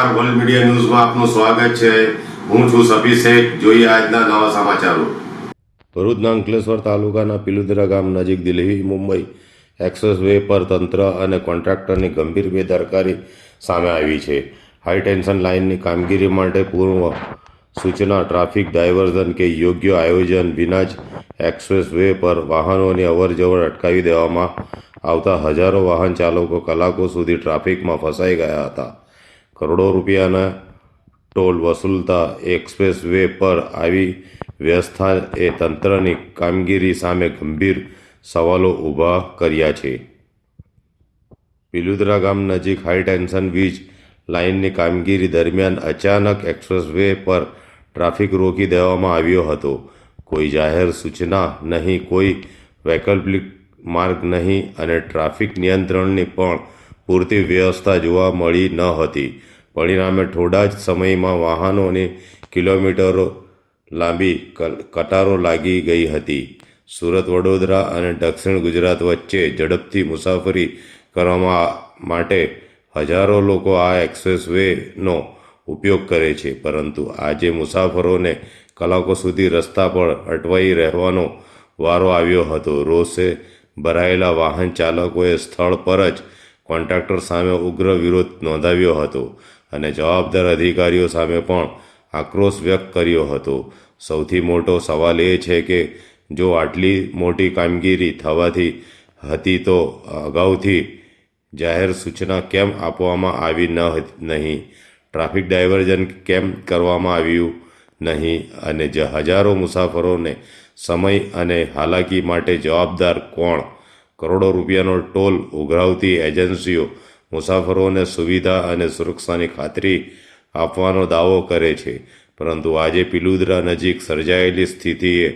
નમસ્કાર, world media ન્યૂઝમાં આપનું સ્વાગત છે। હું છું સભી શેખ। જોઈએ આજના નવા સમાચારો। ભરૂચના અંકલેશ્વર તાલુકાના પિલુદરા ગામ નજીક દિલ્હી મુંબઈ એક્સપ્રેસ વે પર તંત્ર અને કોન્ટ્રાક્ટરની ગંભીર બેદરકારી સામે આવી છે। હાઈ ટેન્શન લાઇનની કામગીરી માટે પૂર્વ સૂચના, ટ્રાફિક ડાયવર્ઝન કે યોગ્ય આયોજન વિના જ એક્સપ્રેસ વે પર વાહનોની અવરજવર અટકાવી દેવામાં આવતા હજારો વાહન ચાલકો કલાકો સુધી ટ્રાફિકમાં ફસાઈ ગયા હતા। કરોડો રૂપિયાના ટોલ વસૂલતા એક્સપ્રેસ વે પર આવી વ્યવસ્થાએ તંત્રની કામગીરી સામે ગંભીર સવાલો ઊભા કર્યા છે। પિલુદરા ગામ નજીક હાઈ ટેન્શન વીજ લાઇનની કામગીરી દરમિયાન અચાનક એક્સપ્રેસ વે પર ટ્રાફિક રોકી દેવામાં આવ્યો હતો। કોઈ જાહેર સૂચના નહીં, કોઈ વૈકલ્પિક માર્ગ નહીં અને ટ્રાફિક નિયંત્રણની પણ પૂરતી વ્યવસ્થા જોવા મળી ન હતી। પરિણામે થોડા જ સમયમાં વાહનોની કિલોમીટરો લાંબી કતારો લાગી ગઈ હતી। સુરત, વડોદરા અને દક્ષિણ ગુજરાત વચ્ચે ઝડપથી મુસાફરી કરવા માટે હજારો લોકો આ એક્સપ્રેસ વેનો ઉપયોગ કરે છે, પરંતુ આજે મુસાફરોને કલાકો સુધી રસ્તા પર અટવાઈ રહેવાનો વારો આવ્યો હતો। રોષે ભરાયેલા વાહન ચાલકોએ સ્થળ પર જ કોન્ટ્રાક્ટર સામે ઉગ્ર વિરોધ નોંધાવ્યો હતો અને જવાબદાર અધિકારીઓ સામે પણ આક્રોશ વ્યક્ત કર્યો હતો। સૌથી મોટો સવાલ એ છે કે જો આટલી મોટી કામગીરી થવાની હતી તો અગાઉથી જાહેર સૂચના કેમ આપવામાં આવી નહીં? ટ્રાફિક ડાયવર્ઝન કેમ કરવામાં આવ્યું નહીં? અને હજારો મુસાફરોને સમય અને હાલાકી માટે જવાબદાર કોણ? કરોડો રૂપિયાનો ટોલ ઉઘરાવતી એજન્સીઓ મુસાફરોને સુવિધા અને સુરક્ષાની ખાતરી આપવાનો દાવો કરે છે, પરંતુ આજે પિલુદરા નજીક સર્જાયેલી સ્થિતિએ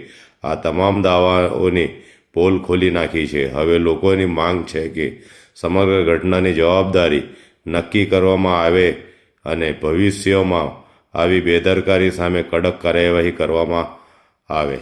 આ તમામ દાવાઓની પોલ ખોલી નાખી છે। હવે લોકોની માંગ છે કે સમગ્ર ઘટનાની જવાબદારી નક્કી કરવામાં આવે અને ભવિષ્યમાં આવી બેદરકારી સામે કડક કાર્યવાહી કરવામાં આવે।